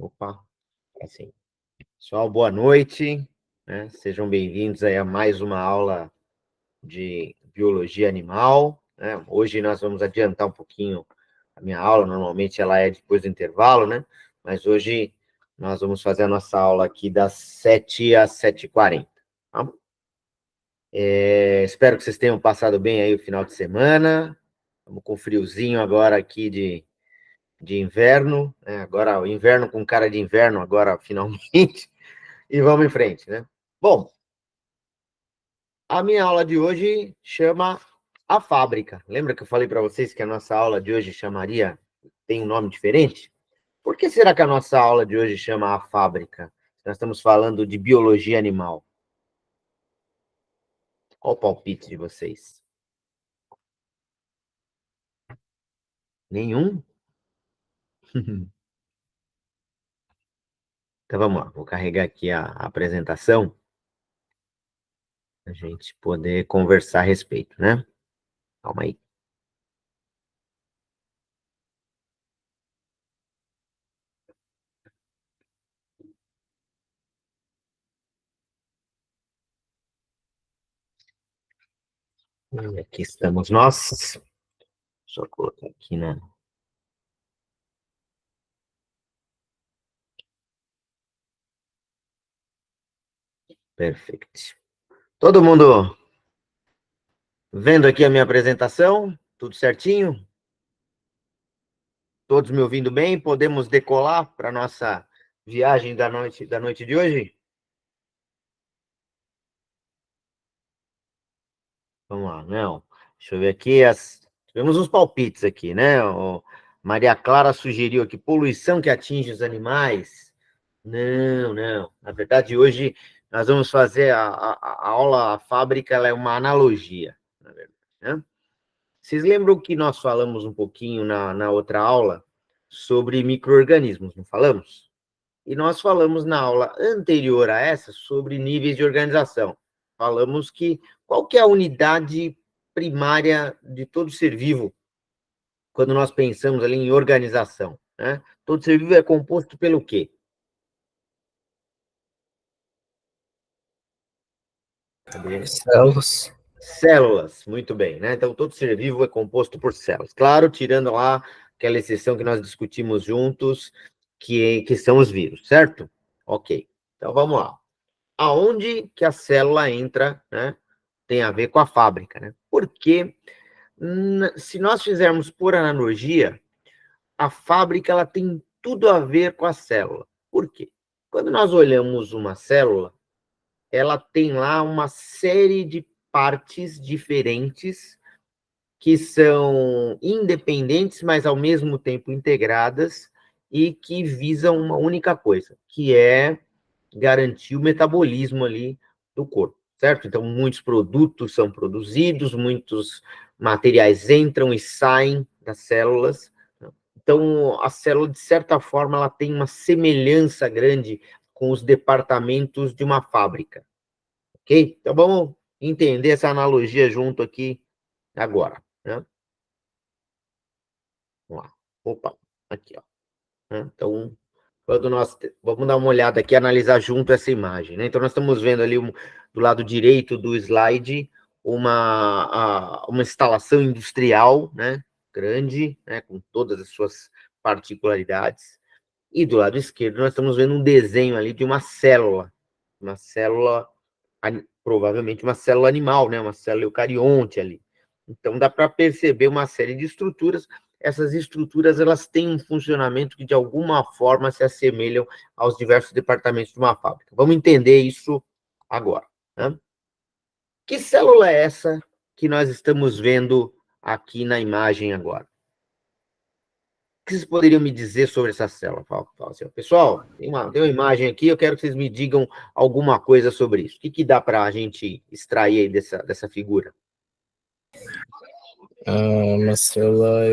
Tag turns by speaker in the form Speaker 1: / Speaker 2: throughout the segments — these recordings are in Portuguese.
Speaker 1: Opa, assim. Pessoal, boa noite, né? Sejam bem-vindos aí a mais uma aula de biologia animal, né? Hoje nós vamos adiantar um pouquinho a minha aula, normalmente ela é depois do intervalo, né? Mas hoje nós vamos fazer a nossa aula aqui das 7 às 7h40, tá? Espero que vocês tenham passado bem aí o final de semana. Estamos com friozinho agora aqui de inverno, né? Agora o inverno com cara de inverno, agora finalmente. E vamos em frente, né? Bom, a minha aula de hoje chama A Fábrica. Lembra que eu falei para vocês que a nossa aula de hoje tem um nome diferente? Por que será que a nossa aula de hoje chama A Fábrica? Nós estamos falando de biologia animal. Qual o palpite de vocês? Nenhum? Então vamos lá, vou carregar aqui a apresentação para a gente poder conversar a respeito, né? Calma aí. E aqui estamos nós. Só colocar aqui na... Perfeito. Todo mundo vendo aqui a minha apresentação? Tudo certinho? Todos me ouvindo bem? Podemos decolar para a nossa viagem da noite de hoje? Vamos lá, não. Deixa eu ver aqui. Tivemos uns palpites aqui, né? Maria Clara sugeriu aqui poluição que atinge os animais. Não, não. Na verdade, hoje nós vamos fazer a aula, a fábrica, ela é uma analogia, na verdade, né? Vocês lembram que nós falamos um pouquinho na outra aula sobre micro-organismos, não falamos? E nós falamos na aula anterior a essa sobre níveis de organização. Falamos que qual que é a unidade primária de todo ser vivo quando nós pensamos ali em organização, né? Todo ser vivo é composto pelo quê? Cadê?
Speaker 2: Células.
Speaker 1: Células, muito bem, né? Então, todo ser vivo é composto por células. Claro, tirando lá aquela exceção que nós discutimos juntos, que são os vírus, certo? Ok. Então, vamos lá. Aonde que a célula entra, né? Tem a ver com a fábrica, né? Porque se nós fizermos por analogia, a fábrica ela tem tudo a ver com a célula. Por quê? Quando nós olhamos uma célula, ela tem lá uma série de partes diferentes que são independentes, mas ao mesmo tempo integradas e que visam uma única coisa, que é garantir o metabolismo ali do corpo, certo? Então, muitos produtos são produzidos, muitos materiais entram e saem das células. Então, a célula, de certa forma, ela tem uma semelhança grande com os departamentos de uma fábrica, ok? Então, vamos entender essa analogia junto aqui agora, né? Vamos lá. Opa, aqui, ó. Então, vamos dar uma olhada aqui, analisar junto essa imagem, né? Então, nós estamos vendo ali do lado direito do slide uma instalação industrial, né? Grande, né? Com todas as suas particularidades. E do lado esquerdo, nós estamos vendo um desenho ali de uma célula, provavelmente uma célula animal, né? Uma célula eucarionte ali. Então, dá para perceber uma série de estruturas. Essas estruturas, elas têm um funcionamento que, de alguma forma, se assemelham aos diversos departamentos de uma fábrica. Vamos entender isso agora, né? Que célula é essa que nós estamos vendo aqui na imagem agora? O que vocês poderiam me dizer sobre essa célula? Pessoal, tem uma imagem aqui, eu quero que vocês me digam alguma coisa sobre isso. O que dá para a gente extrair aí dessa figura?
Speaker 2: Uma célula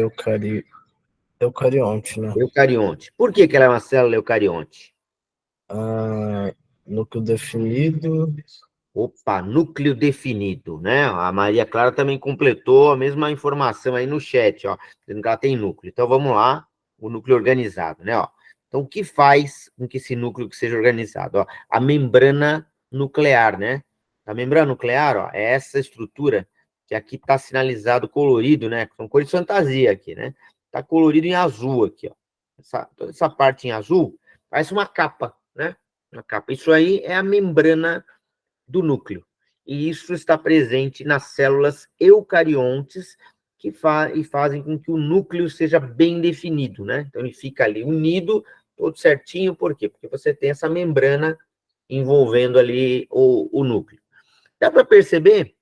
Speaker 2: eucarionte, né?
Speaker 1: Eucarionte. Por que ela é uma célula eucarionte?
Speaker 2: Núcleo definido.
Speaker 1: Opa, núcleo definido, né? A Maria Clara também completou a mesma informação aí no chat, ó, dizendo que ela tem núcleo. Então, vamos lá, o núcleo organizado, né? Ó, Então, o que faz com que esse núcleo seja organizado? Ó, a membrana nuclear, né? A membrana nuclear, ó, é essa estrutura que aqui está sinalizado colorido, né? São cores de fantasia aqui, né? Está colorido em azul aqui, ó. Toda essa parte em azul parece uma capa, né? Uma capa. Isso aí é a membrana do núcleo. E isso está presente nas células eucariontes que fazem com que o núcleo seja bem definido, né? Então ele fica ali unido, todo certinho, por quê? Porque você tem essa membrana envolvendo ali o núcleo. Dá para perceber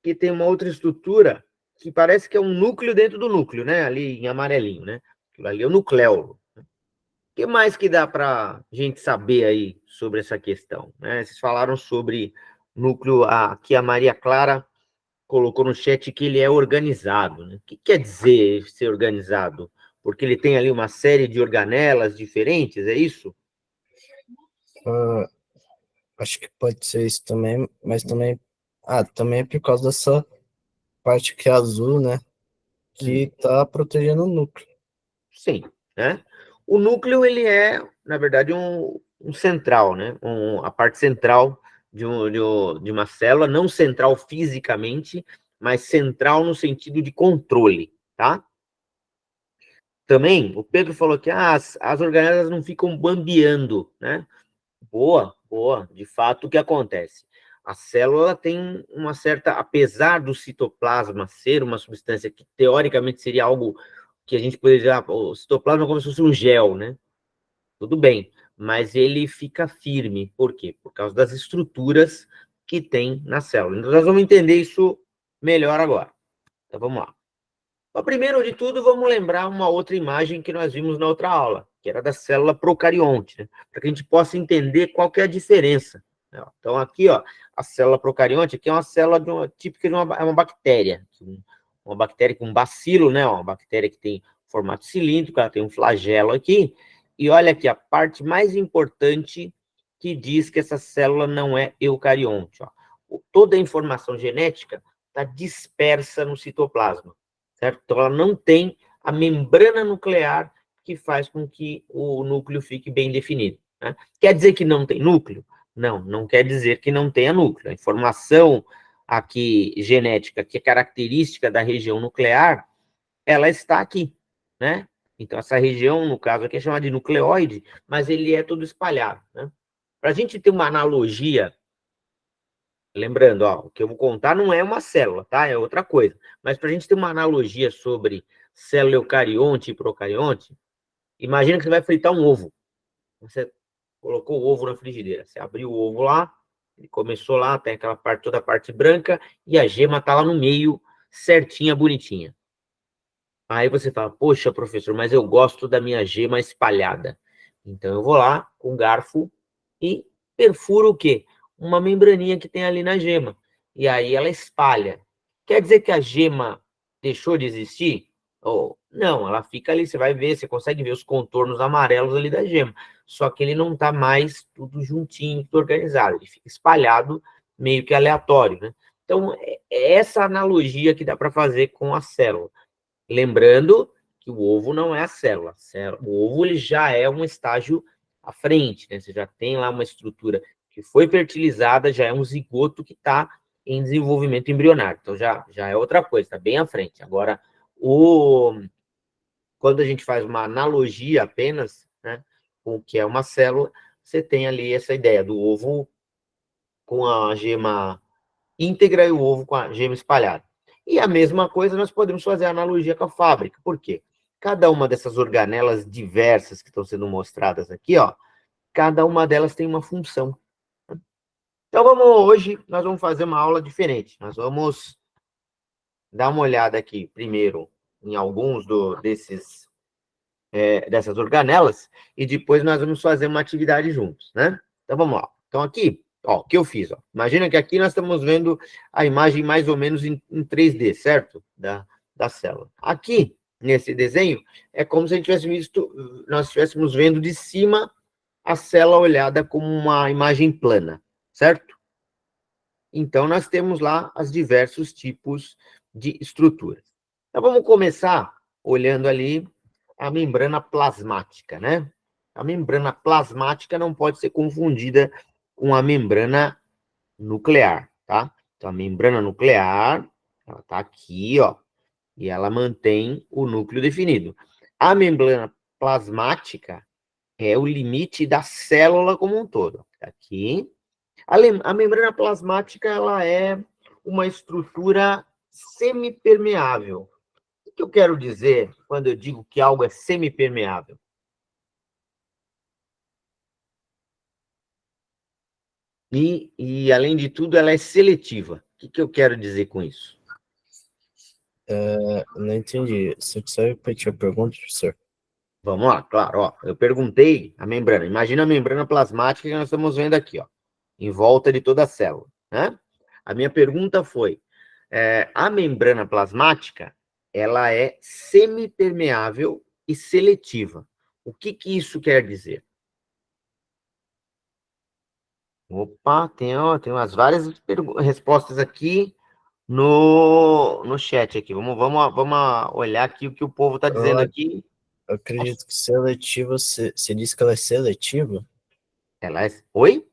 Speaker 1: que tem uma outra estrutura que parece que é um núcleo dentro do núcleo, né? Ali em amarelinho, né? Aquilo ali é o nucleolo. O que mais que dá para a gente saber aí sobre essa questão, né? Vocês falaram sobre núcleo, aqui a Maria Clara colocou no chat que ele é organizado, né? O que quer dizer ser organizado? Porque ele tem ali uma série de organelas diferentes, é isso?
Speaker 2: Acho que pode ser isso também, mas também. Também é por causa dessa parte que é azul, né? Que tá protegendo o núcleo.
Speaker 1: Sim, né? O núcleo, ele é, na verdade, um central, né? A parte central de uma célula, não central fisicamente, mas central no sentido de controle, tá? Também, o Pedro falou que as organelas não ficam bambeando, né? Boa, boa. De fato, o que acontece? A célula tem uma certa, apesar do citoplasma ser uma substância que teoricamente seria algo que a gente poderia dizer, o citoplasma é como se fosse um gel, né? Tudo bem, mas ele fica firme. Por quê? Por causa das estruturas que tem na célula. Então, nós vamos entender isso melhor agora. Então, vamos lá. Mas, primeiro de tudo, vamos lembrar uma outra imagem que nós vimos na outra aula, que era da célula procarionte, né? Para que a gente possa entender qual que é a diferença. Então, aqui, ó, a célula procarionte aqui é uma célula típica de uma bactéria. Uma bactéria com bacilo, né? Uma bactéria que tem formato cilíndrico, ela tem um flagelo aqui. E olha aqui, a parte mais importante que diz que essa célula não é eucarionte. Ó. Toda a informação genética está dispersa no citoplasma. Certo? Então, ela não tem a membrana nuclear que faz com que o núcleo fique bem definido. Né? Quer dizer que não tem núcleo? Não, não quer dizer que não tenha núcleo. A informação aqui genética, que é característica da região nuclear, ela está aqui, né? Então, essa região, no caso aqui, é chamada de nucleóide, mas ele é todo espalhado, né? Para a gente ter uma analogia, lembrando, ó, o que eu vou contar não é uma célula, tá? É outra coisa. Mas para a gente ter uma analogia sobre célula eucarionte e procarionte, imagina que você vai fritar um ovo. Você colocou o ovo na frigideira. Você abriu o ovo lá, ele começou lá, tem aquela parte, toda a parte branca, e a gema está lá no meio, certinha, bonitinha. Aí você fala, poxa, professor, mas eu gosto da minha gema espalhada. Então eu vou lá com um garfo e perfuro o quê? Uma membraninha que tem ali na gema. E aí ela espalha. Quer dizer que a gema deixou de existir? Oh, não, ela fica ali, você vai ver, você consegue ver os contornos amarelos ali da gema. Só que ele não está mais tudo juntinho, tudo organizado. Ele fica espalhado, meio que aleatório, né? Então, é essa analogia que dá para fazer com a célula. Lembrando que o ovo não é a célula. O ovo ele já é um estágio à frente, né? Você já tem lá uma estrutura que foi fertilizada, já é um zigoto que está em desenvolvimento embrionário. Então, já é outra coisa, está bem à frente. Agora, quando a gente faz uma analogia apenas, né, com o que é uma célula, você tem ali essa ideia do ovo com a gema íntegra e o ovo com a gema espalhada. E a mesma coisa nós podemos fazer a analogia com a fábrica. Por quê? Cada uma dessas organelas diversas que estão sendo mostradas aqui, ó, cada uma delas tem uma função. Então, hoje nós vamos fazer uma aula diferente. Nós vamos dar uma olhada aqui, primeiro, em alguns dessas organelas, e depois nós vamos fazer uma atividade juntos, né? Então, vamos lá. Então, aqui, ó, o que eu fiz, ó. Imagina que aqui nós estamos vendo a imagem mais ou menos em 3D, certo? Da célula. Aqui, nesse desenho, é como se nós estivéssemos vendo de cima a célula olhada como uma imagem plana, certo? Então, nós temos lá os diversos tipos de estruturas. Então, vamos começar olhando ali a membrana plasmática, né? A membrana plasmática não pode ser confundida com a membrana nuclear, tá? Então, a membrana nuclear, ela tá aqui, ó, e ela mantém o núcleo definido. A membrana plasmática é o limite da célula como um todo. Tá aqui. A membrana plasmática, ela é uma estrutura semipermeável. O que eu quero dizer quando eu digo que algo é semipermeável? Além de tudo, ela é seletiva. O que eu quero dizer com isso?
Speaker 2: Não entendi. Você consegue repetir a pergunta, professor?
Speaker 1: Vamos lá, claro, ó. Eu perguntei a membrana. Imagina a membrana plasmática que nós estamos vendo aqui, ó, em volta de toda a célula, né? A minha pergunta foi: a membrana plasmática, ela é semipermeável e seletiva. O que isso quer dizer? Opa, tem umas várias respostas aqui no chat aqui. Vamos olhar aqui o que o povo está dizendo
Speaker 2: Eu
Speaker 1: aqui.
Speaker 2: acredito que seletiva, você disse que ela é seletiva?
Speaker 1: Ela é... Oi?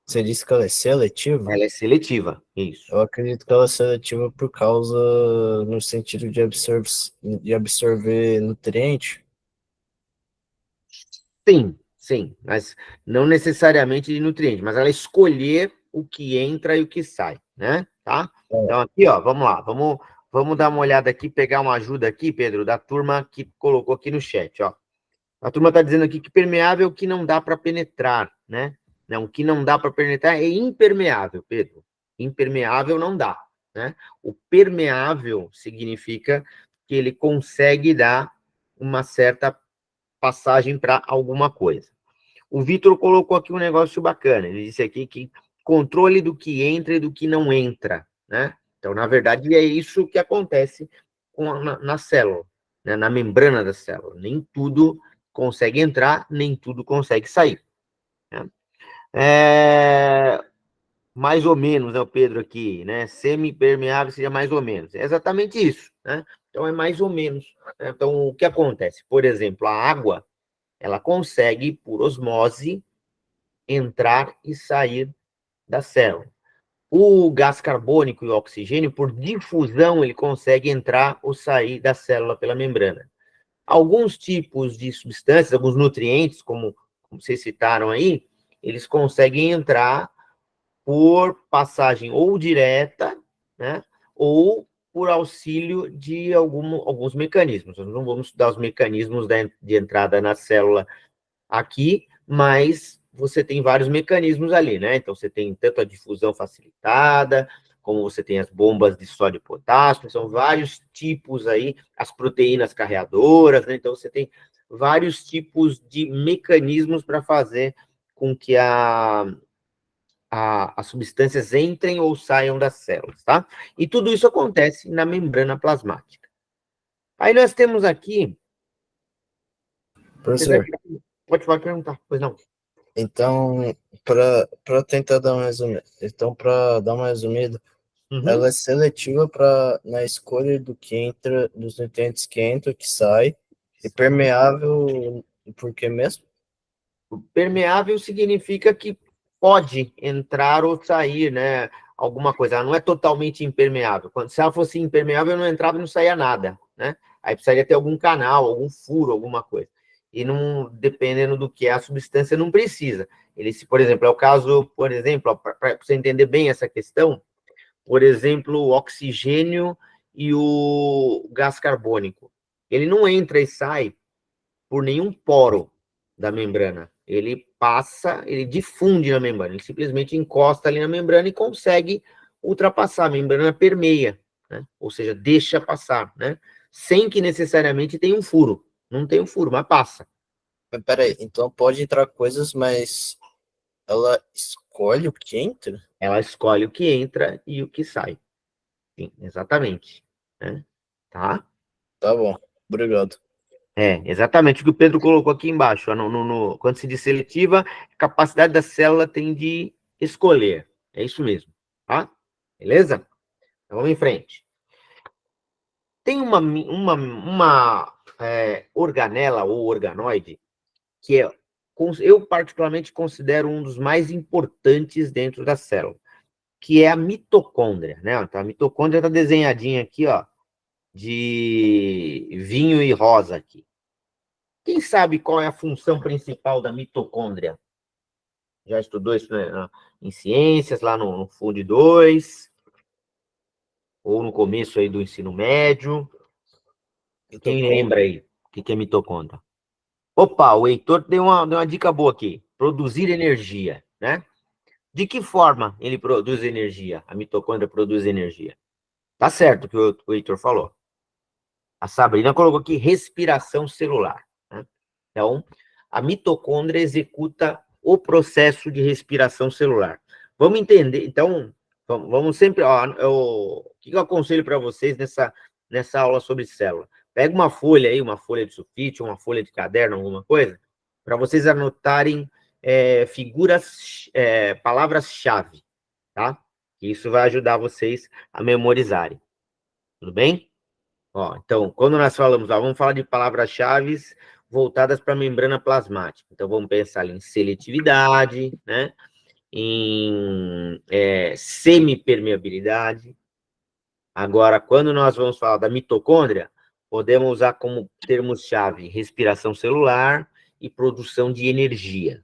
Speaker 2: Você disse que ela é seletiva?
Speaker 1: Ela é seletiva, isso.
Speaker 2: Eu acredito que ela é seletiva por causa, no sentido de absorver nutriente.
Speaker 1: Sim, sim, mas não necessariamente de nutriente, mas ela escolher o que entra e o que sai, né? Tá?
Speaker 2: É,
Speaker 1: Então, aqui, ó, vamos lá, vamos dar uma olhada aqui, pegar uma ajuda aqui, Pedro, da turma que colocou aqui no chat, ó. A turma está dizendo aqui que permeável é o que não dá para penetrar, né? Não, o que não dá para penetrar é impermeável, Pedro. Impermeável não dá, né? O permeável significa que ele consegue dar uma certa passagem para alguma coisa. O Vitor colocou aqui um negócio bacana. Ele disse aqui que controle do que entra e do que não entra, né? Então, na verdade, é isso que acontece na célula, né? Na membrana da célula. Nem tudo consegue entrar, nem tudo consegue sair, né? Mais ou menos, né, o Pedro aqui, né? Semi-permeável seria mais ou menos. É exatamente isso, né? Então, é mais ou menos. Né? Então, o que acontece? Por exemplo, a água, ela consegue, por osmose, entrar e sair da célula. O gás carbônico e o oxigênio, por difusão, ele consegue entrar ou sair da célula pela membrana. Alguns tipos de substâncias, alguns nutrientes, como vocês citaram aí, eles conseguem entrar por passagem ou direta, né, ou por auxílio de alguns mecanismos. Nós não vamos estudar os mecanismos de entrada na célula aqui, mas você tem vários mecanismos ali, né? Então, você tem tanto a difusão facilitada, como você tem as bombas de sódio e potássio, são vários tipos aí, as proteínas carreadoras, né? Então, você tem vários tipos de mecanismos para fazer com que as substâncias entrem ou saiam das células, tá? E tudo isso acontece na membrana plasmática. Aí nós temos aqui...
Speaker 2: professor,
Speaker 1: Pode perguntar, pois não.
Speaker 2: então, para tentar dar uma resumida, então, para dar uma resumida,
Speaker 1: Uhum.
Speaker 2: ela é seletiva na escolha do que entra, dos nutrientes que entra, que sai, e permeável, por que mesmo?
Speaker 1: Permeável significa que pode entrar ou sair, né? Alguma coisa. Ela não é totalmente impermeável. Se ela fosse impermeável, não entrava e não saía nada, né? Aí precisaria ter algum canal, algum furo, alguma coisa. E não, dependendo do que é a substância, não precisa. Ele, se, por exemplo, é o caso, por exemplo, para você entender bem essa questão, por exemplo, o oxigênio e o gás carbônico. Ele não entra e sai por nenhum poro da membrana. Ele passa, ele difunde na membrana, ele simplesmente encosta ali na membrana e consegue ultrapassar. A membrana permeia, né? Ou seja, deixa passar, né? Sem que necessariamente tenha um furo. Não tem um furo, mas passa.
Speaker 2: Mas peraí, então pode entrar coisas, mas ela escolhe o que entra?
Speaker 1: Ela escolhe o que entra e o que sai. Sim, exatamente. Né? Tá?
Speaker 2: Tá bom, obrigado.
Speaker 1: Exatamente o que o Pedro colocou aqui embaixo. Ó, quando se diz seletiva, a capacidade da célula tem de escolher. É isso mesmo. Tá? Beleza? Então, vamos em frente. Tem uma organela ou organoide, que é eu particularmente considero um dos mais importantes dentro da célula, que é a mitocôndria, né? Então, a mitocôndria está desenhadinha aqui, ó, de vinho e rosa aqui. Quem sabe qual é a função principal da mitocôndria? Já estudou isso, né, em ciências, lá no Fundo 2, ou no começo aí do ensino médio? Quem lembra aí o que é mitocôndria? Opa, o Heitor deu uma dica boa aqui. Produzir energia, né? De que forma ele produz energia? A mitocôndria produz energia. Tá certo o que o Heitor falou. A Sabrina colocou aqui respiração celular, né? Então, a mitocôndria executa o processo de respiração celular. Vamos entender, então, vamos sempre, ó, o que eu aconselho para vocês nessa aula sobre célula? Pega uma folha aí, uma folha de sulfite, uma folha de caderno, alguma coisa, para vocês anotarem figuras, palavras-chave, tá? Isso vai ajudar vocês a memorizarem. Tudo bem? Ó, então, quando nós falamos, ó, vamos falar de palavras-chave voltadas para a membrana plasmática. Então, vamos pensar em seletividade, né? Em semipermeabilidade. Agora, quando nós vamos falar da mitocôndria, podemos usar como termos-chave respiração celular e produção de energia.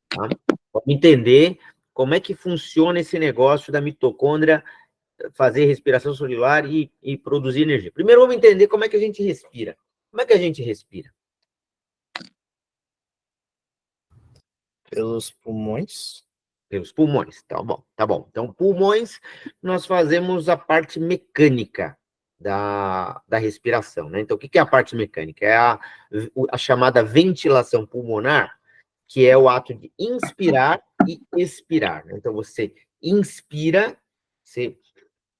Speaker 1: Tá? Vamos entender como é que funciona esse negócio da mitocôndria fazer respiração celular e produzir energia. Primeiro, vamos entender como é que a gente respira. Como é que a gente respira?
Speaker 2: Pelos pulmões.
Speaker 1: Pelos pulmões, tá bom, tá bom. Então, pulmões, nós fazemos a parte mecânica da respiração, né? Então, o que é a parte mecânica? É a chamada ventilação pulmonar, que é o ato de inspirar e expirar, né? Então, você inspira, você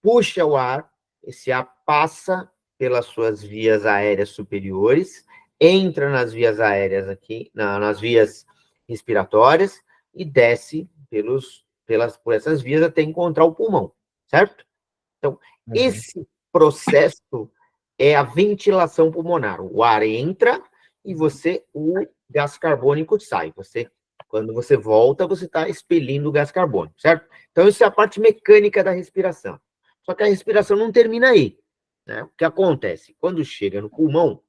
Speaker 1: puxa o ar, esse ar passa pelas suas vias aéreas superiores, entra nas vias aéreas aqui, nas vias respiratórias e desce por essas vias até encontrar o pulmão, certo? Então, esse processo é a ventilação pulmonar. O ar entra e o gás carbônico sai. Quando você volta, você está expelindo o gás carbônico, certo? Então, isso é a parte mecânica da respiração. Só que a respiração não termina aí, né? O que acontece? Quando chega no pulmão,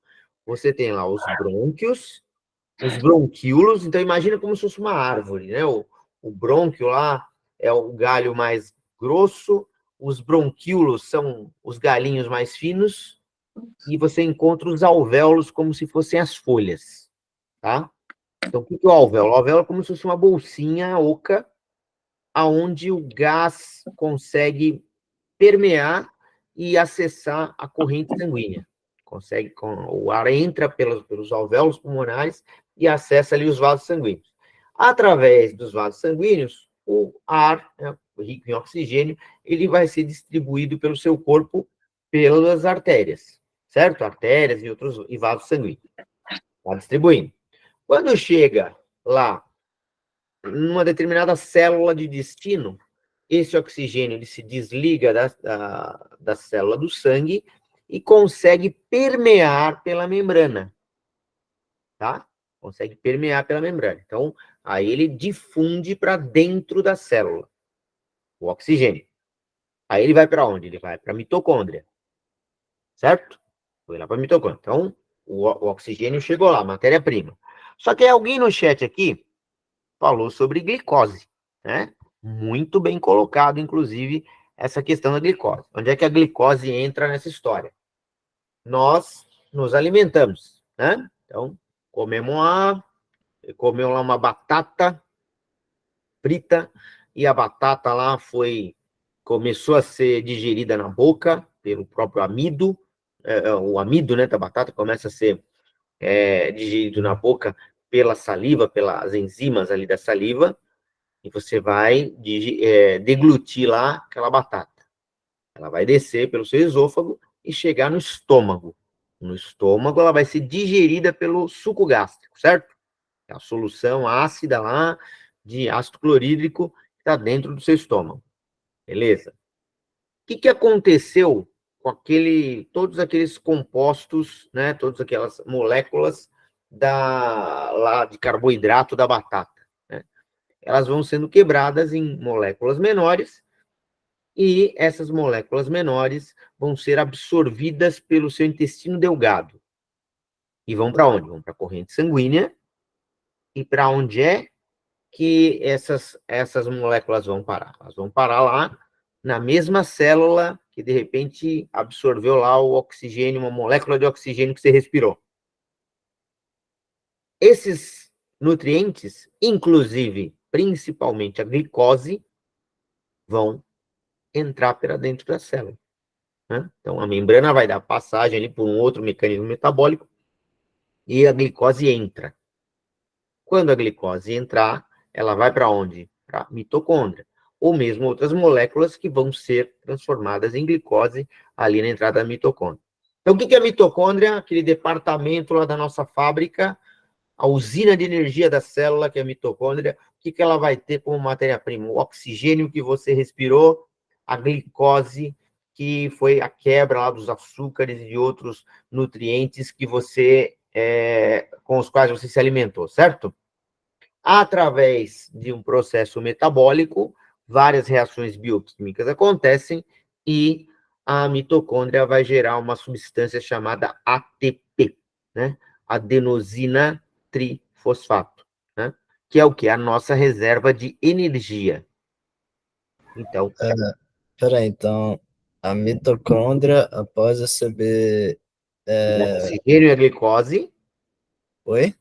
Speaker 1: você tem lá os brônquios, os bronquíolos, então imagina como se fosse uma árvore, né? O brônquio lá é o galho mais grosso, os bronquíolos são os galinhos mais finos, e você encontra os alvéolos como se fossem as folhas, tá? Então, o que é o alvéolo? O alvéolo é como se fosse uma bolsinha oca, aonde o gás consegue permear e acessar a corrente sanguínea. O ar entra pelos alvéolos pulmonares e acessa ali os vasos sanguíneos. Através dos vasos sanguíneos, o ar, né, rico em oxigênio, ele vai ser distribuído pelo seu corpo pelas artérias, certo? Artérias e vasos sanguíneos. Está distribuindo. Quando chega lá, numa determinada célula de destino, esse oxigênio ele se desliga da célula do sangue e consegue permear pela membrana, tá? Consegue permear pela membrana. Então, aí ele difunde para dentro da célula, o oxigênio. Aí ele vai para onde? Ele vai para a mitocôndria, certo? Foi lá para a mitocôndria. Então, o oxigênio chegou lá, matéria-prima. Só que alguém no chat aqui falou sobre glicose, né? Muito bem colocado, inclusive, essa questão da glicose. Onde é que a glicose entra nessa história? Nós nos alimentamos, né? Então, comeu lá uma batata frita, e a batata lá começou a ser digerida na boca pelo próprio amido, o amido, né, da batata começa a ser digerido na boca pela saliva, pelas enzimas ali da saliva, e você vai deglutir lá aquela batata. Ela vai descer pelo seu esôfago e chegar no estômago. No estômago, ela vai ser digerida pelo suco gástrico, certo? É a solução ácida lá de ácido clorídrico que está dentro do seu estômago. Beleza? O que aconteceu com todos aqueles compostos, né? Todas aquelas moléculas lá de carboidrato da batata, né? Elas vão sendo quebradas em moléculas menores, e essas moléculas menores vão ser absorvidas pelo seu intestino delgado. E vão para onde? Vão para a corrente sanguínea. E para onde é que essas moléculas vão parar? Elas vão parar lá na mesma célula que, de repente, absorveu lá o oxigênio, uma molécula de oxigênio que você respirou. Esses nutrientes, inclusive, principalmente a glicose, vão entrar para dentro da célula, né? Então, a membrana vai dar passagem ali por um outro mecanismo metabólico e a glicose entra. Quando a glicose entrar, ela vai para onde? Para a mitocôndria. Ou mesmo outras moléculas que vão ser transformadas em glicose ali na entrada da mitocôndria. Então, o que é a mitocôndria? Aquele departamento lá da nossa fábrica, a usina de energia da célula, que é a mitocôndria. O que ela vai ter como matéria-prima? O oxigênio que você respirou, a glicose, que foi a quebra lá dos açúcares e de outros nutrientes que você, com os quais você se alimentou, certo? Através de um processo metabólico, várias reações bioquímicas acontecem e a mitocôndria vai gerar uma substância chamada ATP, né? Adenosina trifosfato, né? Que é o que? A nossa reserva de energia. Então,
Speaker 2: Peraí, então, a mitocôndria, após receber...
Speaker 1: o oxigênio e a glicose,
Speaker 2: Oi?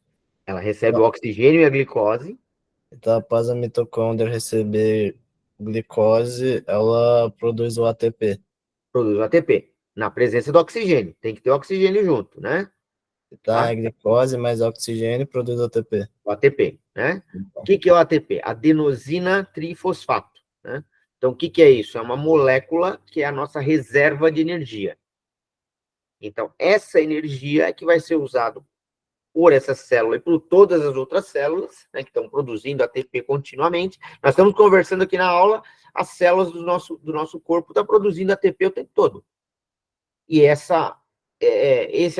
Speaker 1: ela recebe o oxigênio e a glicose,
Speaker 2: Então, após a mitocôndria receber glicose, ela produz o ATP.
Speaker 1: produz o ATP, na presença do oxigênio. Tem que ter oxigênio junto, né?
Speaker 2: Tá?
Speaker 1: Tá?
Speaker 2: A glicose mais oxigênio produz ATP.
Speaker 1: O ATP, né? O que é o ATP? Adenosina trifosfato, né? Então, o que é isso? É uma molécula que é a nossa reserva de energia. Então, essa energia é que vai ser usada por essa célula e por todas as outras células, né, que estão produzindo ATP continuamente. Nós estamos conversando aqui na aula, as células do nosso corpo estão produzindo ATP o tempo todo. E esse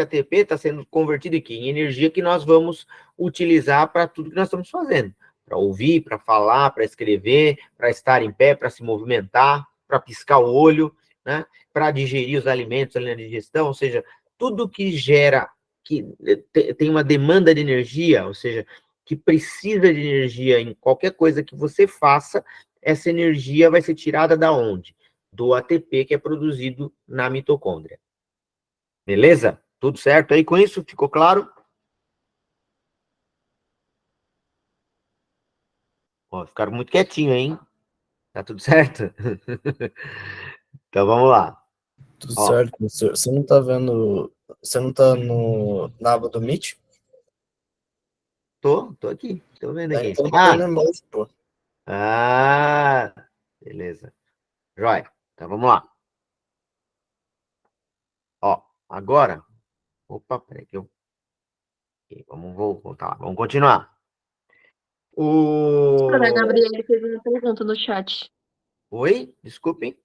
Speaker 1: ATP está sendo convertido aqui em energia que nós vamos utilizar para tudo que nós estamos fazendo. Para ouvir, para falar, para escrever, para estar em pé, para se movimentar, para piscar o olho, né? Para digerir os alimentos ali na digestão, ou seja, tudo que gera, que tem uma demanda de energia, ou seja, que precisa de energia em qualquer coisa que você faça, essa energia vai ser tirada da onde? Do ATP que é produzido na mitocôndria. Beleza? Tudo certo aí com isso? Ficou claro? Ó, ficaram muito quietinho, hein? Tá tudo certo? Então vamos lá.
Speaker 2: Tudo
Speaker 1: Ó,
Speaker 2: certo, professor. Você não tá vendo... Você não tá na aba do Meet?
Speaker 1: tô aqui. Tô vendo aqui.
Speaker 2: Então põe no emoji, pô.
Speaker 1: Beleza. Joia. Então vamos lá. Ó, agora. Opa, peraí que eu. Vamos voltar lá. Vamos continuar.
Speaker 3: A Gabriele fez uma pergunta no chat.
Speaker 1: Oi? Desculpem.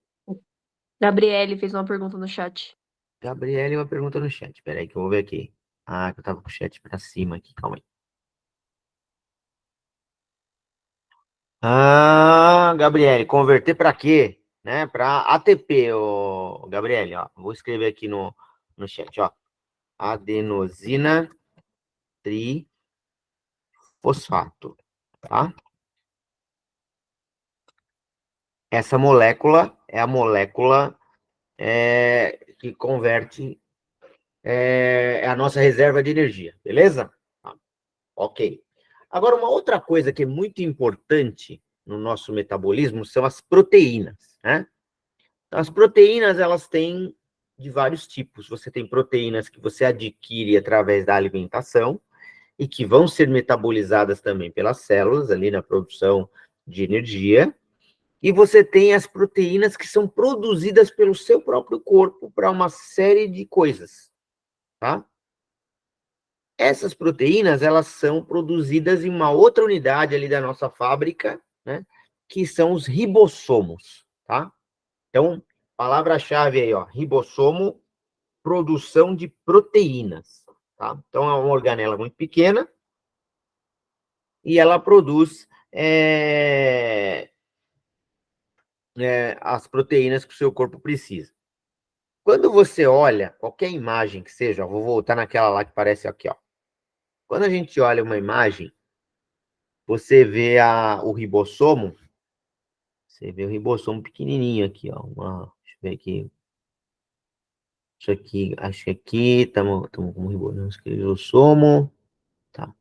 Speaker 3: Gabriele fez uma pergunta no chat.
Speaker 1: Gabriele, uma pergunta no chat. Peraí que eu vou ver aqui. Que eu tava com o chat pra cima aqui. Calma aí. Gabriele, converter para quê? Né? Para ATP, Gabriele, ó. Vou escrever aqui no chat, ó. Adenosina trifosfato, tá? Essa molécula é a molécula que converte, é a nossa reserva de energia, beleza? Ok. Agora, uma outra coisa que é muito importante no nosso metabolismo são as proteínas, né? As proteínas, elas têm de vários tipos. Você tem proteínas que você adquire através da alimentação e que vão ser metabolizadas também pelas células, ali na produção de energia. E você tem as proteínas que são produzidas pelo seu próprio corpo para uma série de coisas, tá? Essas proteínas, elas são produzidas em uma outra unidade ali da nossa fábrica, né? Que são os ribossomos, tá? Então, palavra-chave aí, ó, ribossomo, produção de proteínas, tá? Então, é uma organela muito pequena e ela produz as proteínas que o seu corpo precisa. Quando você olha qualquer imagem que seja, vou voltar naquela lá que parece aqui, ó. Quando a gente olha uma imagem, você vê o ribossomo, você vê o ribossomo pequenininho aqui, ó. Deixa eu ver aqui. Isso aqui, acho que aqui, estamos com o ribossomo. Tá.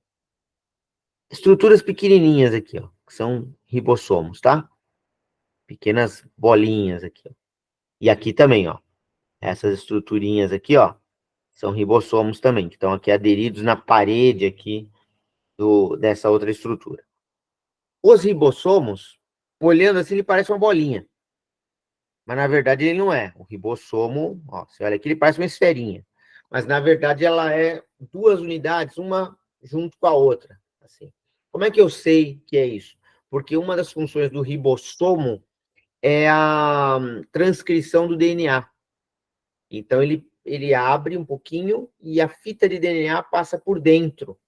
Speaker 1: Estruturas pequenininhas aqui, ó, que são ribossomos, tá? Pequenas bolinhas aqui, ó. E aqui também, ó. Essas estruturinhas aqui, ó, são ribossomos também, que estão aqui aderidos na parede aqui dessa outra estrutura. Os ribossomos, olhando assim, ele parece uma bolinha. Mas, na verdade, ele não é. O ribossomo, ó, você olha aqui, ele parece uma esferinha. Mas, na verdade, ela é duas unidades, uma junto com a outra. Assim. Como é que eu sei que é isso? Porque uma das funções do ribossomo é a transcrição do DNA. Então, ele abre um pouquinho e a fita de DNA passa por dentro,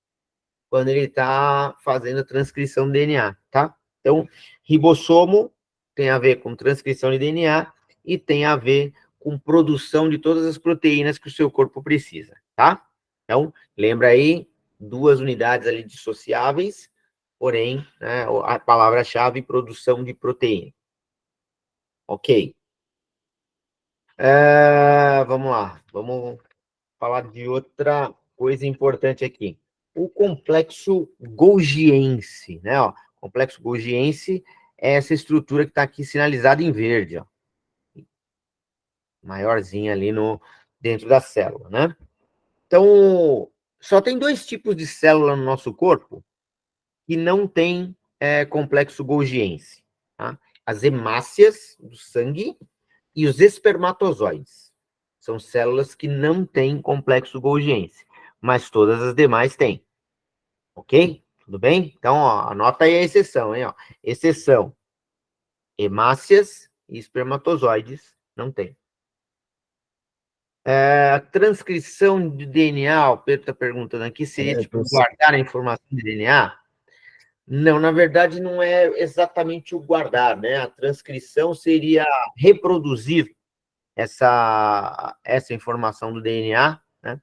Speaker 1: quando ele está fazendo a transcrição do DNA, tá? Então, ribossomo tem a ver com transcrição de DNA e tem a ver com produção de todas as proteínas que o seu corpo precisa, tá? Então, lembra aí, duas unidades ali dissociáveis, porém, né, a palavra-chave, produção de proteína. Ok. Vamos lá, vamos falar de outra coisa importante aqui. O complexo golgiense, né? Ó, complexo golgiense é essa estrutura que está aqui sinalizada em verde, ó. Maiorzinha ali dentro da célula, né? Então, só tem dois tipos de célula no nosso corpo que não tem complexo golgiense, tá? As hemácias do sangue e os espermatozoides. São células que não têm complexo golgiense, mas todas as demais têm. Ok? Tudo bem? Então, ó, anota aí a exceção, hein? Ó. Exceção: hemácias e espermatozoides não tem. A transcrição de DNA, o Pedro está perguntando aqui, seria tipo guardar a informação de DNA? Não, na verdade, não é exatamente o guardar, né? A transcrição seria reproduzir essa informação do DNA, né?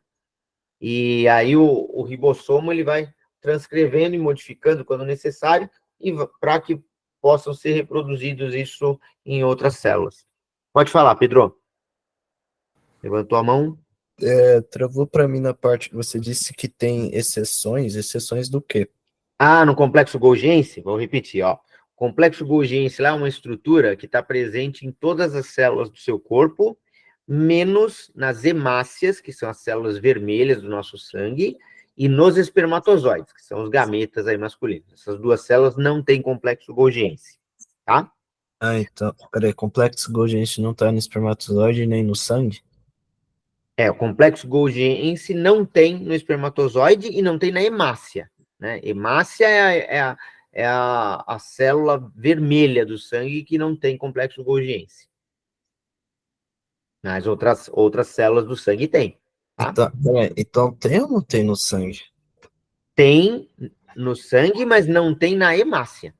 Speaker 1: E aí o ribossomo ele vai transcrevendo e modificando quando necessário, e para que possam ser reproduzidos isso em outras células. Pode falar, Pedro. Levantou a mão.
Speaker 2: Travou para mim na parte que você disse que tem exceções. Exceções do quê?
Speaker 1: No complexo Golgiense, vou repetir, ó. O complexo Golgiense lá é uma estrutura que está presente em todas as células do seu corpo, menos nas hemácias, que são as células vermelhas do nosso sangue, e nos espermatozoides, que são os gametas aí masculinos. Essas duas células não têm complexo Golgiense, tá?
Speaker 2: Então, peraí, complexo Golgiense não está no espermatozoide nem no sangue?
Speaker 1: O complexo Golgiense não tem no espermatozoide e não tem na hemácia, né? Hemácia é a célula vermelha do sangue que não tem complexo Golgiense. As outras células do sangue tem. Tá?
Speaker 2: Então tem ou não tem no sangue?
Speaker 1: Tem no sangue, mas não tem na hemácia.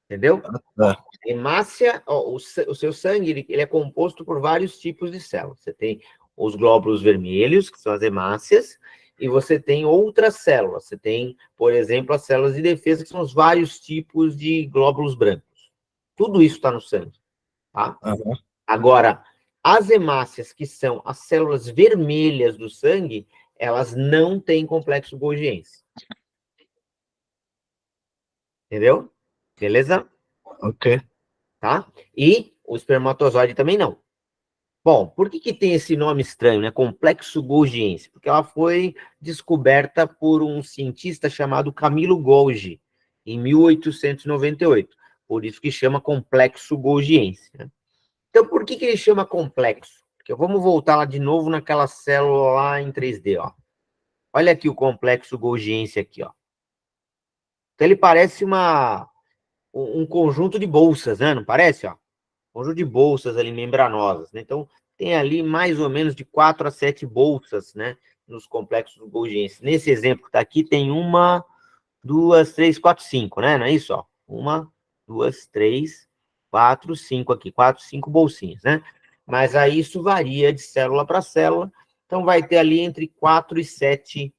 Speaker 1: Entendeu?
Speaker 2: Tá.
Speaker 1: Hemácia, ó, o seu sangue ele é composto por vários tipos de células. Você tem os glóbulos vermelhos, que são as hemácias, e você tem outras células. Você tem, por exemplo, as células de defesa, que são os vários tipos de glóbulos brancos. Tudo isso está no sangue. Tá?
Speaker 2: Uhum.
Speaker 1: Agora, as hemácias, que são as células vermelhas do sangue, elas não têm complexo Golgiense. Entendeu? Beleza?
Speaker 2: Ok.
Speaker 1: Tá? E o espermatozoide também não. Bom, por que tem esse nome estranho, né? Complexo Golgiense? Porque ela foi descoberta por um cientista chamado Camilo Golgi, em 1898. Por isso que chama complexo Golgiense, né? Então, por que ele chama complexo? Porque vamos voltar lá de novo naquela célula lá em 3D, ó. Olha aqui o complexo Golgiense aqui, ó. Então, ele parece um conjunto de bolsas, né? Não parece, ó? Conjunto de bolsas ali membranosas, né? Então, tem ali mais ou menos de 4 a 7 bolsas, né, nos complexos golgienses. Nesse exemplo que está aqui, tem 1, 2, 3, 4, 5, né? Não é isso? Ó? 1, 2, 3, 4, 5 aqui. 4, 5 bolsinhas, né? Mas aí isso varia de célula para célula. Então, vai ter ali entre 4 e 7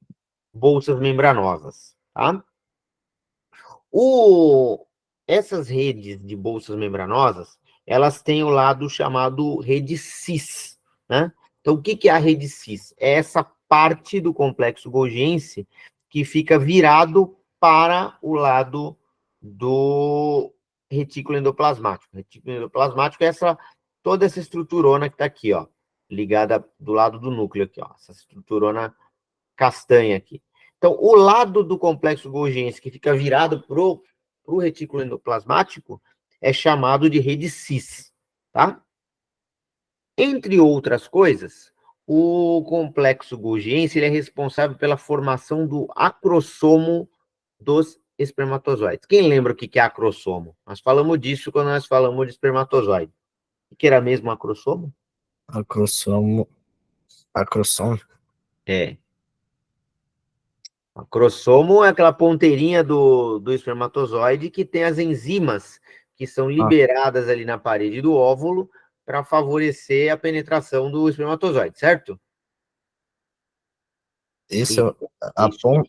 Speaker 1: bolsas membranosas, tá? Essas redes de bolsas membranosas, elas têm o lado chamado rede cis, né? Então, o que é a rede cis? É essa parte do complexo golgiense que fica virado para o lado do retículo endoplasmático. O retículo endoplasmático é toda essa estruturona que está aqui, ó, ligada do lado do núcleo aqui, ó, essa estruturona castanha aqui. Então, o lado do complexo golgiense que fica virado para o retículo endoplasmático é chamado de rede cis, tá? Entre outras coisas, o complexo golgiense ele é responsável pela formação do acrossomo dos espermatozoides. Quem lembra o que é acrossomo? Nós falamos disso quando nós falamos de espermatozoide. O que era mesmo acrossomo?
Speaker 2: Acrossomo.
Speaker 1: É. Acrossomo é aquela ponteirinha do espermatozoide que tem as enzimas que são liberadas ali na parede do óvulo para favorecer a penetração do espermatozoide, certo?
Speaker 2: Isso,
Speaker 1: Isso.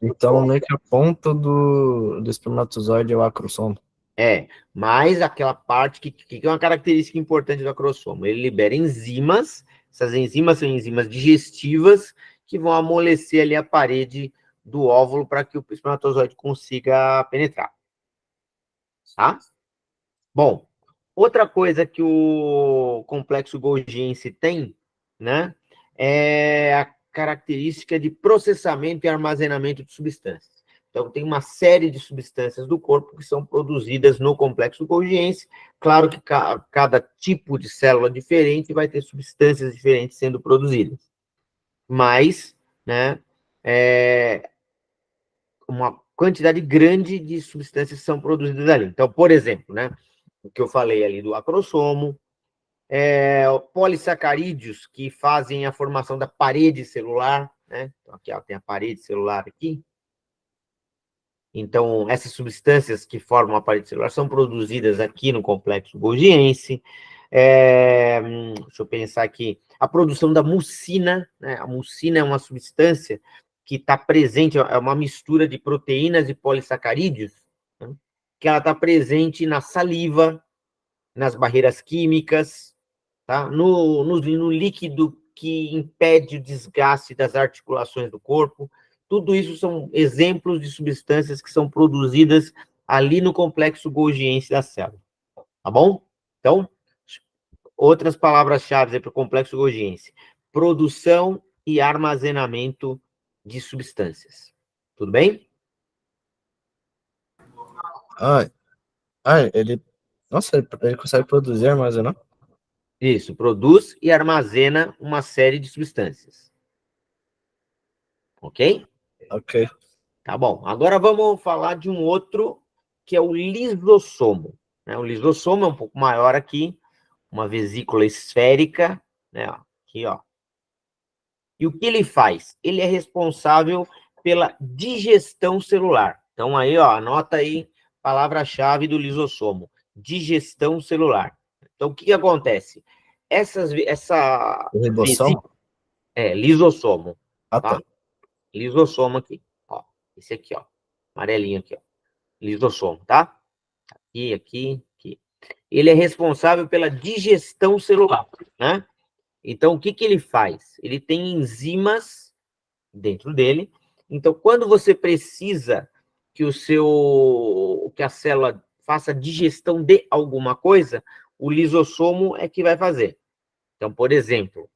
Speaker 2: então meio que a ponta do espermatozoide é o acrossomo.
Speaker 1: Mas aquela parte que é uma característica importante do acrossomo, ele libera enzimas, essas enzimas são enzimas digestivas que vão amolecer ali a parede do óvulo para que o espermatozoide consiga penetrar. Tá? Bom, outra coisa que o complexo golgiense tem, né, é a característica de processamento e armazenamento de substâncias. Então, tem uma série de substâncias do corpo que são produzidas no complexo golgiense. Claro que cada tipo de célula diferente vai ter substâncias diferentes sendo produzidas. Mas, né, uma quantidade grande de substâncias são produzidas ali. Então, por exemplo, né, o que eu falei ali do acrossomo, polissacarídeos que fazem a formação da parede celular, né? Então, aqui ó, tem a parede celular aqui. Então, essas substâncias que formam a parede celular são produzidas aqui no complexo golgiense. Deixa eu pensar aqui. A produção da mucina, né? A mucina é uma substância que está presente, é uma mistura de proteínas e polissacarídeos, né? Que ela está presente na saliva, nas barreiras químicas, tá? No líquido que impede o desgaste das articulações do corpo. Tudo isso são exemplos de substâncias que são produzidas ali no complexo golgiense da célula. Tá bom? Então, outras palavras-chave para o complexo golgiense: produção e armazenamento de substâncias. Tudo bem?
Speaker 2: Nossa, ele consegue produzir e armazenar?
Speaker 1: Isso, produz e armazena uma série de substâncias. Ok?
Speaker 2: Ok.
Speaker 1: Tá bom. Agora vamos falar de um outro, que é o lisossomo. Né? O lisossomo é um pouco maior aqui, uma vesícula esférica, né? Aqui, ó. E o que ele faz? Ele é responsável pela digestão celular. Então, aí, ó, anota aí a palavra-chave do lisossomo: digestão celular. Então, o que acontece? Essa
Speaker 2: Ribossomo?
Speaker 1: Lisossomo.
Speaker 2: Ah,
Speaker 1: Tá?
Speaker 2: tá.
Speaker 1: Lisossomo aqui. Ó, esse aqui, ó. Amarelinho aqui, ó. Lisossomo, tá? Aqui. Ele é responsável pela digestão celular, né? Então, o que ele faz? Ele tem enzimas dentro dele. Então, quando você precisa que a célula faça digestão de alguma coisa, o lisossomo é que vai fazer. Então, por exemplo,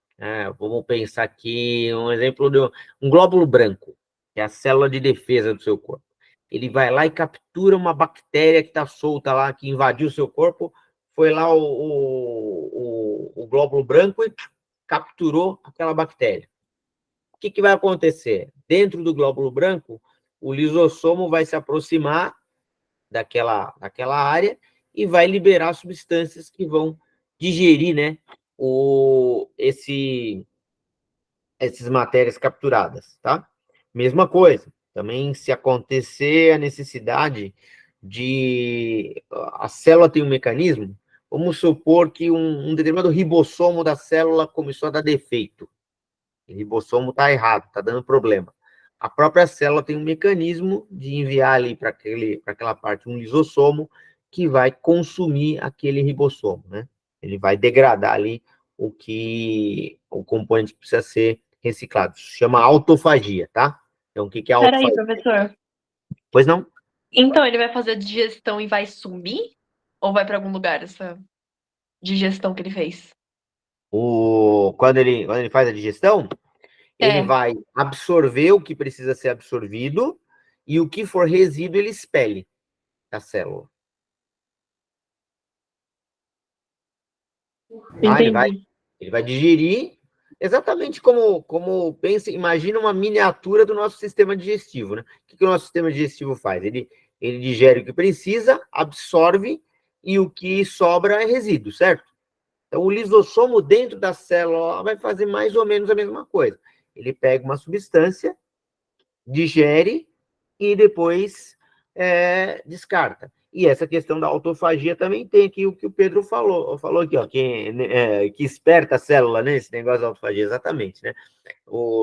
Speaker 1: vamos pensar aqui um exemplo de um glóbulo branco, que é a célula de defesa do seu corpo. Ele vai lá e captura uma bactéria que está solta lá, que invadiu o seu corpo, foi lá o glóbulo branco e capturou aquela bactéria. O que vai acontecer? Dentro do glóbulo branco, o lisossomo vai se aproximar daquela área e vai liberar substâncias que vão digerir, né, essas matérias capturadas, tá? Mesma coisa, também se acontecer a necessidade de... A célula tem um mecanismo, vamos supor que um determinado ribossomo da célula começou a dar defeito. O ribossomo está errado, está dando problema. A própria célula tem um mecanismo de enviar ali para aquela parte um lisossomo que vai consumir aquele ribossomo, né? Ele vai degradar ali o componente que precisa ser reciclado. Isso chama autofagia, tá? Então, o que é
Speaker 3: Peraí,
Speaker 1: autofagia?
Speaker 3: professor.
Speaker 1: Pois não?
Speaker 3: Então ele vai fazer a digestão e vai sumir? Ou vai para algum lugar essa digestão que ele fez?
Speaker 1: Quando ele faz a digestão, ele
Speaker 3: É,
Speaker 1: vai absorver o que precisa ser absorvido e o que for resíduo ele expele da célula. Tá?
Speaker 3: entendi.
Speaker 1: Ele vai digerir exatamente como pensa, imagina uma miniatura do nosso sistema digestivo, né? O que o nosso sistema digestivo faz? Ele digere o que precisa, absorve, e o que sobra é resíduo, certo? Então, o lisossomo dentro da célula vai fazer mais ou menos a mesma coisa. Ele pega uma substância, digere e depois descarta. E essa questão da autofagia também tem aqui o que o Pedro falou aqui, ó, que esperta a célula, né, esse negócio da autofagia, exatamente, né?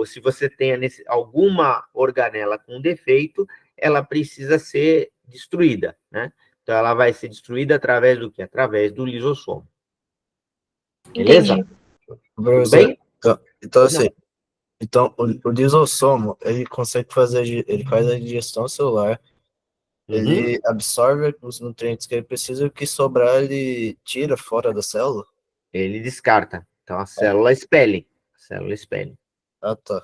Speaker 1: Se você tem alguma organela com defeito, ela precisa ser destruída, né? Então, ela vai ser destruída através do quê? Através do lisossomo. Beleza?
Speaker 3: Entendi.
Speaker 1: Tudo
Speaker 2: Professor,
Speaker 1: bem?
Speaker 2: então
Speaker 1: Não.
Speaker 2: assim, então o lisossomo, ele consegue fazer, ele faz a digestão celular,
Speaker 1: Uhum.
Speaker 2: ele absorve os nutrientes que ele precisa, e o que sobrar ele tira fora da célula?
Speaker 1: Ele descarta. Então, a célula expele. A célula expele.
Speaker 2: Ah, tá.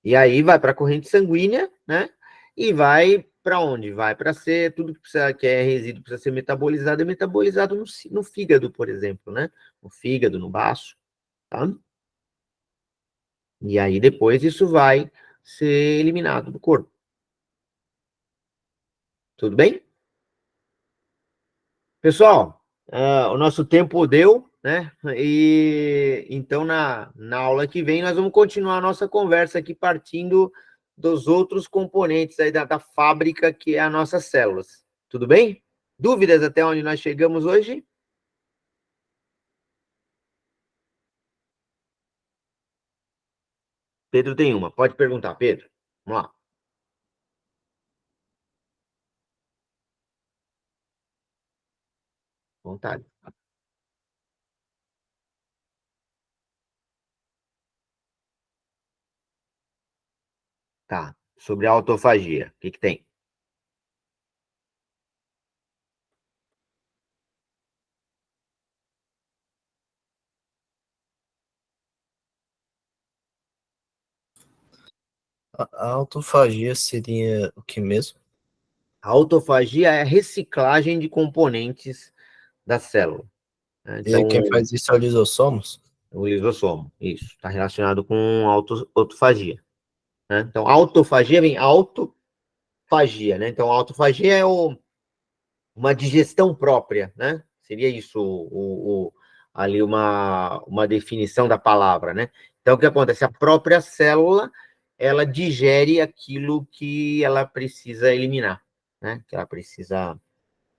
Speaker 1: E aí vai para a corrente sanguínea, né? E vai para onde? Vai para ser tudo que é resíduo, precisa ser metabolizado, é metabolizado no fígado, por exemplo, né? No fígado, no baço, tá? E aí depois isso vai ser eliminado do corpo. Tudo bem? Pessoal, o nosso tempo deu, né? E então na aula que vem nós vamos continuar a nossa conversa aqui partindo dos outros componentes aí da fábrica que é as nossas células. Tudo bem? Dúvidas até onde nós chegamos hoje? Pedro tem uma. Pode perguntar, Pedro. Vamos lá. Vontade. Tá. Sobre a autofagia, o que tem?
Speaker 2: A autofagia seria o que mesmo?
Speaker 1: A autofagia é a reciclagem de componentes da célula, né?
Speaker 2: E aí
Speaker 1: Então,
Speaker 2: quem faz isso é o lisossomos?
Speaker 1: o lisossomo, isso, está relacionado com autofagia, né? Então, autofagia vem autofagia, né? Então, autofagia é uma digestão própria, né? Seria isso ali uma definição da palavra, né? Então, o que acontece? A própria célula, ela digere aquilo que ela precisa eliminar, né? Que ela precisa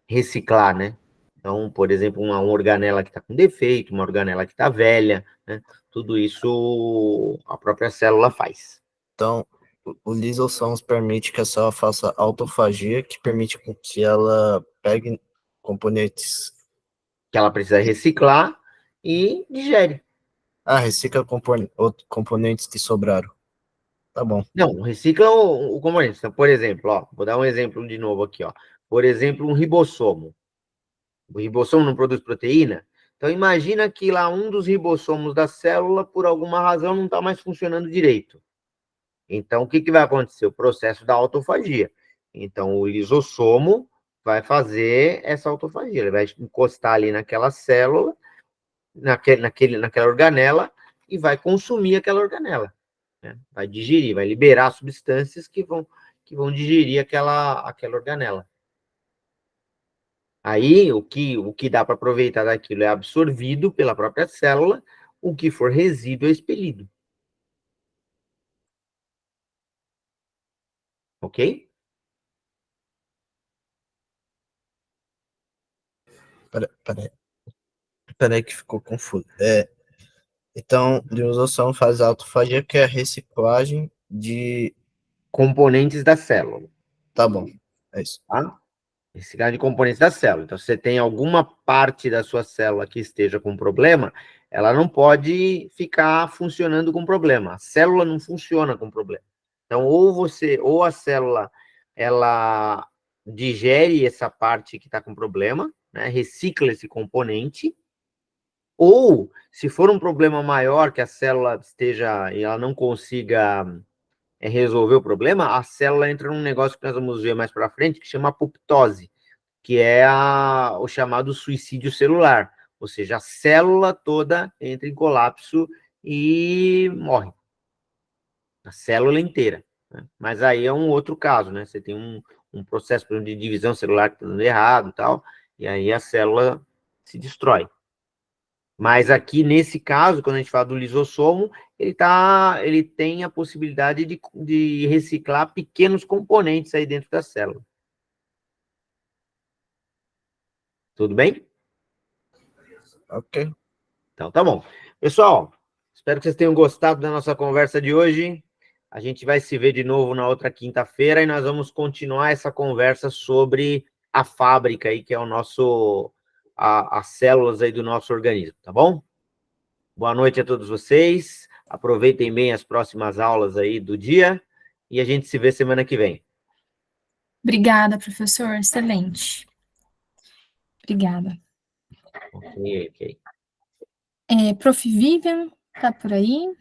Speaker 1: reciclar, né? Então, por exemplo, uma organela que está com defeito, uma organela que está velha, né? Tudo isso a própria célula faz.
Speaker 2: Então, o lisossomos permite que a célula faça autofagia, que permite com que ela pegue componentes.
Speaker 1: Que ela precisa reciclar e digere.
Speaker 2: Ah, recicla componentes que sobraram. Tá bom.
Speaker 1: Não, recicla o componente. Então, por exemplo, ó, vou dar um exemplo de novo aqui, ó. Por exemplo, um ribossomo. O ribossomo não produz proteína? Então, imagina que lá um dos ribossomos da célula, por alguma razão, não está mais funcionando direito. Então, o que vai acontecer? O processo da autofagia. Então, o lisossomo vai fazer essa autofagia. Ele vai encostar ali naquela célula, naquela organela, e vai consumir aquela organela, né? Vai digerir, vai liberar substâncias que vão digerir aquela organela. Aí, o que dá para aproveitar daquilo é absorvido pela própria célula, o que for resíduo é expelido. Ok?
Speaker 2: Peraí que ficou confuso. Então, lisossoma faz autofagia, que é a reciclagem de...
Speaker 1: Componentes da célula.
Speaker 2: Tá bom, é isso.
Speaker 1: Tá? Reciclagem de componentes da célula. Então, se você tem alguma parte da sua célula que esteja com problema, ela não pode ficar funcionando com problema. A célula não funciona com problema. Então, ou a célula, ela digere essa parte que está com problema, né, recicla esse componente, ou, se for um problema maior, que a célula esteja, e ela não consiga resolver o problema, a célula entra num negócio que nós vamos ver mais para frente, que chama apoptose, que é o chamado suicídio celular. Ou seja, a célula toda entra em colapso e morre. A célula inteira. Né? Mas aí é um outro caso, né? Você tem um processo de divisão celular que está dando errado e tal, e aí a célula se destrói. Mas aqui, nesse caso, quando a gente fala do lisossomo, ele tem a possibilidade de reciclar pequenos componentes aí dentro da célula. Tudo bem?
Speaker 2: Ok.
Speaker 1: Então, tá bom. Pessoal, espero que vocês tenham gostado da nossa conversa de hoje. A gente vai se ver de novo na outra quinta-feira e nós vamos continuar essa conversa sobre a fábrica aí, que é as células aí do nosso organismo, tá bom? Boa noite a todos vocês. Aproveitem bem as próximas aulas aí do dia e a gente se vê semana que vem.
Speaker 4: Obrigada, professor. Excelente. Obrigada.
Speaker 1: Ok.
Speaker 4: Prof. Vivian, tá por aí?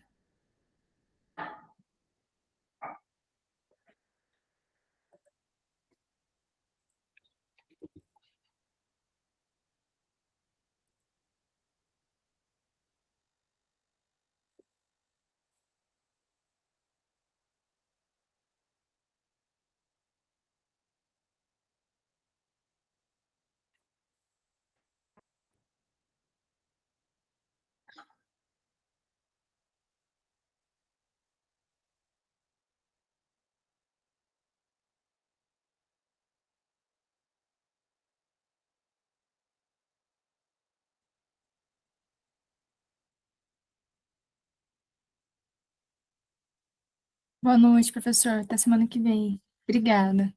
Speaker 4: Boa noite, professor. Até semana que vem. Obrigada.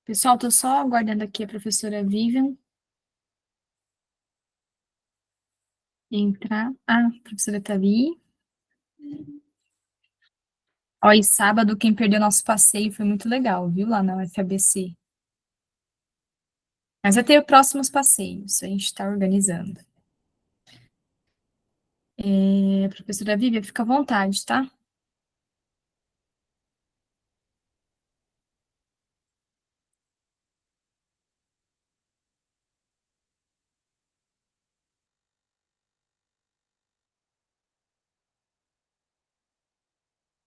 Speaker 4: Pessoal, tô só aguardando aqui a professora Vivian entrar. Ah, a professora tá ali. Ó, e sábado, quem perdeu nosso passeio foi muito legal, viu? Lá na UFABC. Mas vai ter próximos passeios, a gente está organizando. Professora Vivian, fica à vontade, tá?